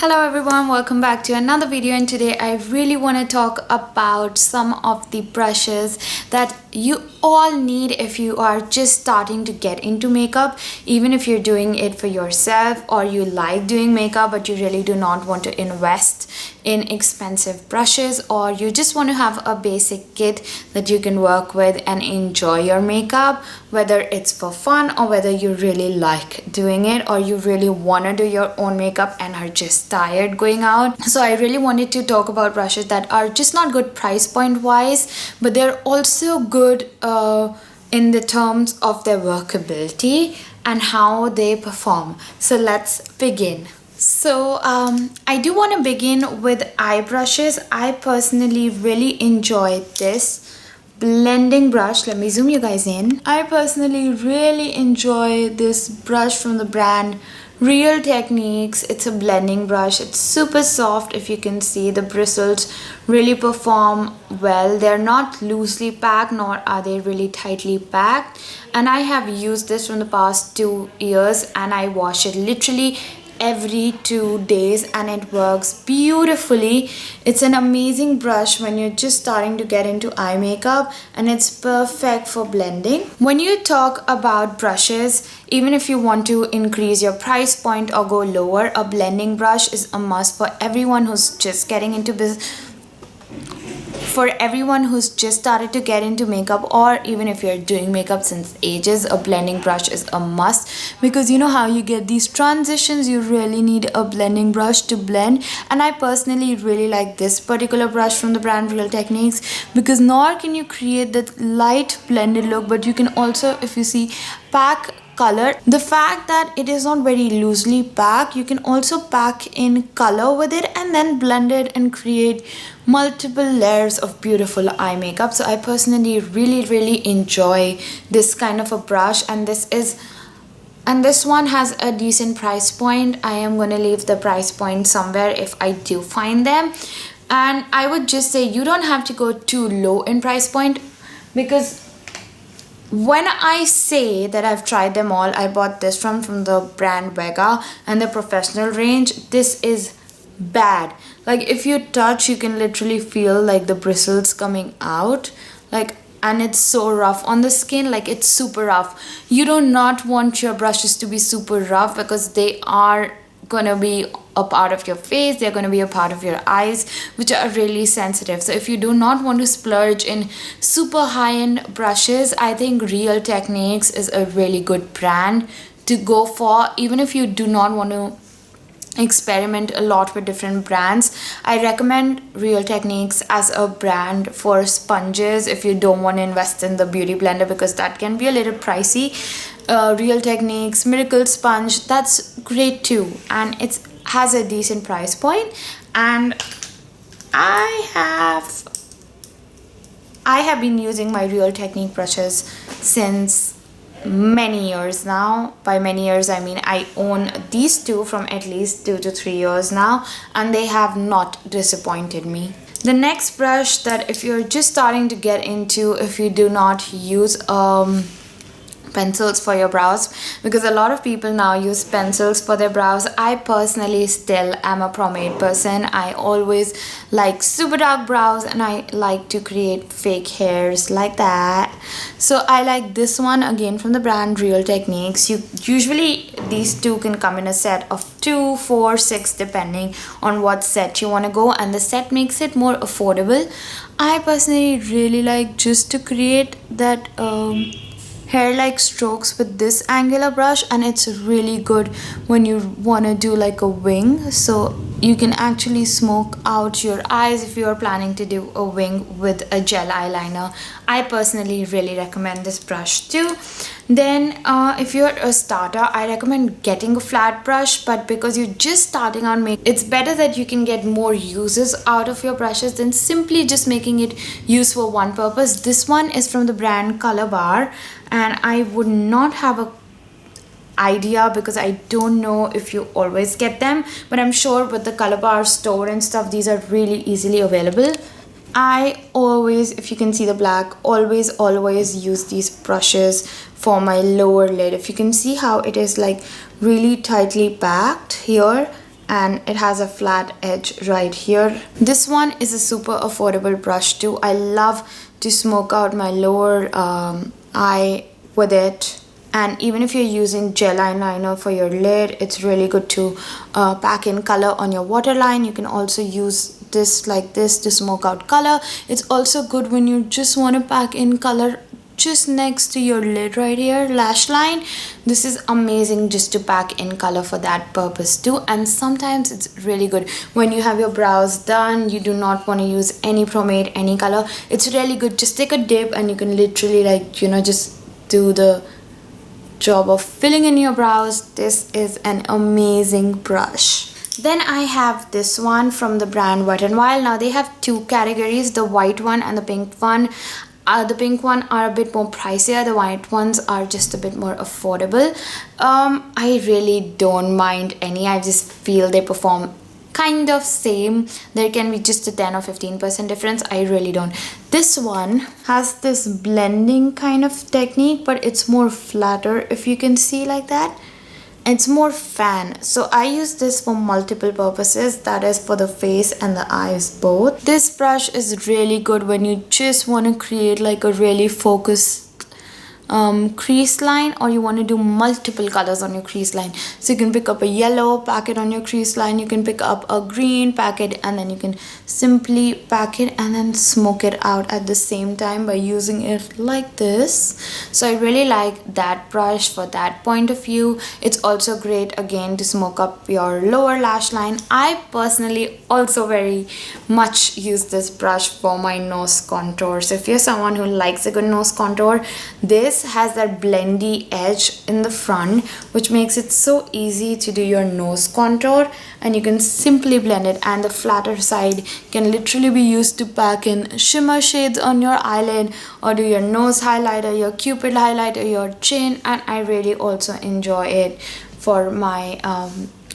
Hello everyone, welcome back to another video, and today I really want to talk about some of the brushes that you all need if you are just starting to get into makeup, even if you're doing it for yourself or you like doing makeup but you really do not want to invest in expensive brushes, or you just want to have a basic kit that you can work with and enjoy your makeup, whether it's for fun or whether you really like doing it or you really want to do your own makeup and are just tired going out. So I really wanted to talk about brushes that are just not good price point wise, but they're also good in the terms of their workability and how they perform. So let's begin. So I do want to begin with eye brushes. I personally really enjoy this blending brush. Let me zoom you guys in. I personally really enjoy this brush from the brand Real Techniques. It's a blending brush. It's super soft. If you can see, the bristles really perform well. They're not loosely packed nor are they really tightly packed, and I have used this from the past 2 years and I wash it literally every 2 days and it works beautifully. It's an amazing brush when you're just starting to get into eye makeup, and it's perfect for blending. When you talk about brushes, even if you want to increase your price point or go lower, a blending brush is a must for everyone who's just getting into business. For everyone who's just started to get into makeup, or even if you're doing makeup since ages, a blending brush is a must, because you know how you get these transitions, you really need a blending brush to blend. And I personally really like this particular brush from the brand Real Techniques, because not can you create that light blended look, but you can also, if you see, pack color. The fact that it is not very loosely packed, you can also pack in color with it and then blend it and create multiple layers of beautiful eye makeup. So I personally really enjoy this kind of a brush, and this one has a decent price point. I am going to leave the price point somewhere if I do find them, and I would just say you don't have to go too low in price point, because when I say that I've tried them all, I bought this from the brand Vega and the professional range. This is bad. Like, if you touch, you can literally feel like the bristles coming out, like, and it's so rough on the skin. Like, it's super rough. You do not want your brushes to be super rough, because they are gonna be a part of your face, they're gonna be a part of your eyes, which are really sensitive. So if you do not want to splurge in super high-end brushes, I think Real Techniques is a really good brand to go for. Even if you do not want to experiment a lot with different brands, I recommend Real Techniques as a brand for sponges if you don't want to invest in the beauty blender, because that can be a little pricey. Real Techniques Miracle Sponge, that's great too, and it has a decent price point. And I have been using my Real Technique brushes since many years now. By many years I mean I own these two from at least 2 to 3 years now, and they have not disappointed me. The next brush that if you're just starting to get into, if you do not use pencils for your brows, because a lot of people now use pencils for their brows. I personally still am a pomade person. I always like super dark brows and I like to create fake hairs like that. So I like this one again from the brand Real Techniques. Usually these two can come in a set of 2, 4, 6 depending on what set you want to go, and the set makes it more affordable. I personally really like just to create that hair-like strokes with this angular brush, and it's really good when you want to do like a wing, so you can actually smoke out your eyes if you're planning to do a wing with a gel eyeliner. I personally really recommend this brush too. Then if you're a starter, I recommend getting a flat brush, but because you're just starting on makeup, it's better that you can get more uses out of your brushes than simply just making it used for one purpose. This one is from the brand Color Bar, and I would not have a idea because I don't know if you always get them, but I'm sure with the Color Bar store and stuff, these are really easily available. I always, if you can see the black, always use these brushes for my lower lid. If you can see how it is like really tightly packed here, and it has a flat edge right here. This one is a super affordable brush too. I love to smoke out my lower eye with it. And even if you're using gel eyeliner for your lid, it's really good to pack in color on your waterline. You can also use this like this to smoke out color. It's also good when you just want to pack in color just next to your lid right here, lash line. This is amazing just to pack in color for that purpose too. And sometimes it's really good when you have your brows done, you do not want to use any pomade, any color. It's really good, just take a dip and you can literally like, you know, just do the job of filling in your brows. This is an amazing brush. Then I have this one from the brand Wet n Wild. Now they have two categories, the white one and the pink one. The pink one are a bit more pricier, the white ones are just a bit more affordable. I really don't mind any. I just feel they perform kind of same. There can be just a 10 or 15% difference. I really don't. This one has this blending kind of technique, but it's more flatter, if you can see like that. It's more fan. So I use this for multiple purposes, that is for the face and the eyes both. This brush is really good when you just want to create like a really focused crease line, or you want to do multiple colors on your crease line. So you can pick up a yellow, pack it on your crease line, you can pick up a green, pack it, and then you can simply pack it and then smoke it out at the same time by using it like this. So I really like that brush for that point of view. It's also great again to smoke up your lower lash line. I personally also very much use this brush for my nose contour. So if you're someone who likes a good nose contour, this has that blendy edge in the front, which makes it so easy to do your nose contour, and you can simply blend it, and the flatter side can literally be used to pack in shimmer shades on your eyelid, or do your nose highlighter, your cupid highlighter, your chin. And I really also enjoy it for my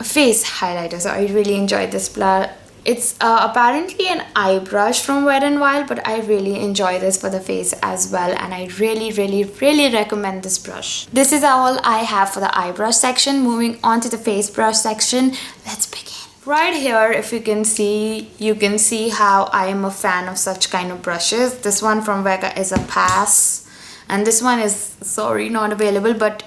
face highlighter. So I really enjoy this brush. It's apparently an eye brush from Wet n Wild, but I really enjoy this for the face as well, and I really recommend this brush. This is all I have for the eye brush section. Moving on to the face brush section, let's begin. Right here, if you can see how I am a fan of such kind of brushes. This one from Vega is a pass, and this one is, sorry, not available, but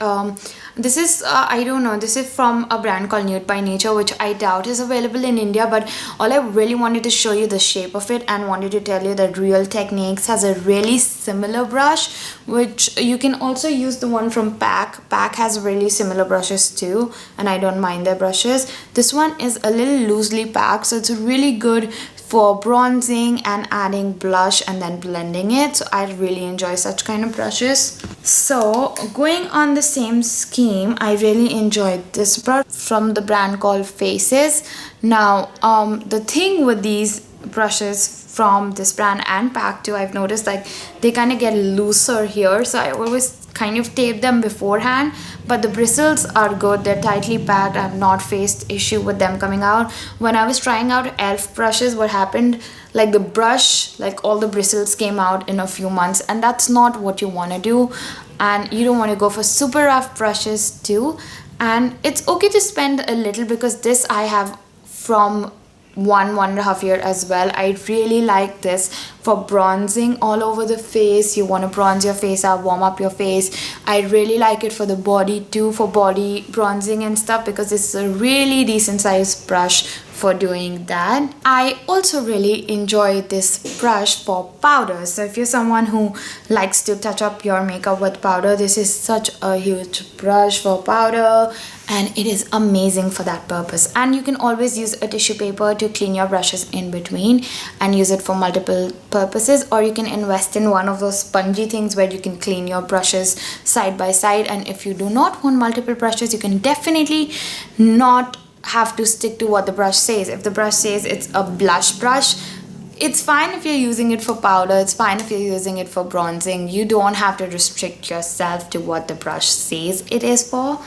this is I don't know, this is from a brand called Nude by Nature, which I doubt is available in India. But all I really wanted to show you the shape of it, and wanted to tell you that Real Techniques has a really similar brush, which you can also use the one from Pack. Pack has really similar brushes too, and I don't mind their brushes. This one is a little loosely packed, so it's really good for bronzing and adding blush and then blending it. So I really enjoy such kind of brushes. So going on the same scheme, I really enjoyed this brush from the brand called Faces. Now the thing with these brushes from this brand and Pack too, I've noticed like they kind of get looser here, so I always kind of tape them beforehand, but the bristles are good, they're tightly packed. I've not faced issue with them coming out. When I was trying out elf brushes, what happened, like the brush, like all the bristles came out in a few months, and that's not what you want to do. And you don't want to go for super rough brushes too. And it's okay to spend a little, because this I have from 1.5 years as well. I really like this for bronzing all over the face. You want to bronze your face up, warm up your face. I really like it for the body too, for body bronzing and stuff, because it's a really decent sized brush for doing that. I also really enjoy this brush for powder. So if you're someone who likes to touch up your makeup with powder, this is such a huge brush for powder, and it is amazing for that purpose. And you can always use a tissue paper to clean your brushes in between and use it for multiple purposes, or you can invest in one of those spongy things where you can clean your brushes side by side. And if you do not want multiple brushes, you can definitely not have to stick to what the brush says. If the brush says it's a blush brush, it's fine if you're using it for powder, it's fine if you're using it for bronzing. You don't have to restrict yourself to what the brush says it is for.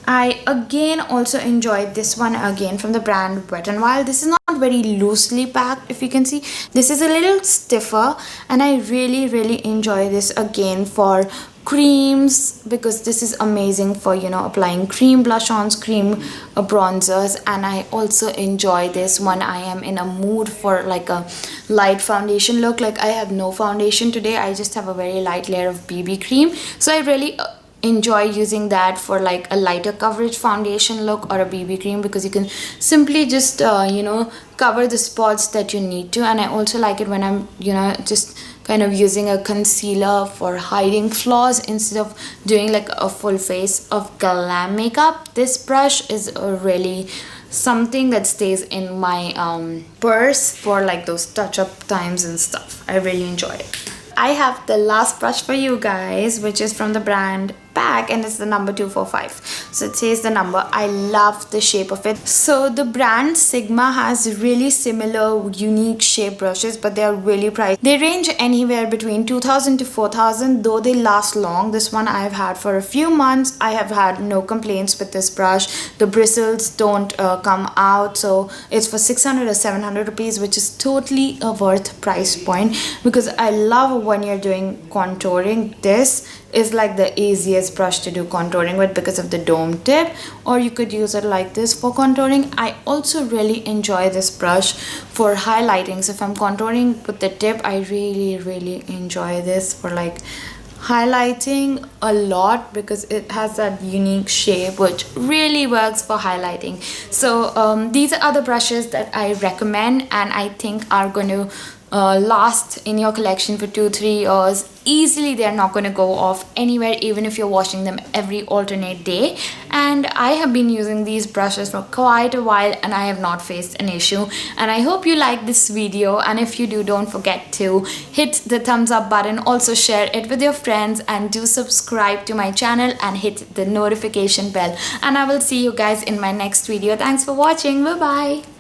I again also enjoyed this one again from the brand Wet n Wild. This is not very loosely packed, if you can see. This is a little stiffer, and I really enjoy this again for creams, because this is amazing for, you know, applying cream blush-ons, cream bronzers. And I also enjoy this when I am in a mood for like a light foundation look. Like I have no foundation today, I just have a very light layer of BB cream, so I really enjoy using that for like a lighter coverage foundation look or a BB cream, because you can simply just you know, cover the spots that you need to. And I also like it when I'm, you know, just kind of using a concealer for hiding flaws instead of doing like a full face of glam makeup. This brush is really something that stays in my purse for like those touch-up times and stuff. I really enjoy it. I have the last brush for you guys, which is from the brand Pack, and it's the number 245. So it says the number. I love the shape of it. So the brand Sigma has really similar unique shape brushes, but they are really priced. They range anywhere between 2000 to 4000, though they last long. This one I've had for a few months. I have had no complaints with this brush. The bristles don't come out, so it's for 600 or 700 rupees, which is totally a worth price point, because I love when you're doing contouring. This is like the easiest brush to do contouring with because of the dome tip, or you could use it like this for contouring. I also really enjoy this brush for highlighting. So if I'm contouring with the tip, I really enjoy this for like highlighting a lot, because it has that unique shape which really works for highlighting. So these are the brushes that I recommend, and I think are going to last in your collection for 2-3 years easily. They're not going to go off anywhere, even if you're washing them every alternate day. And I have been using these brushes for quite a while, and I have not faced an issue. And I hope you like this video, and if you do, don't forget to hit the thumbs up button, also share it with your friends, and do subscribe to my channel and hit the notification bell. And I will see you guys in my next video. Thanks for watching. Bye bye.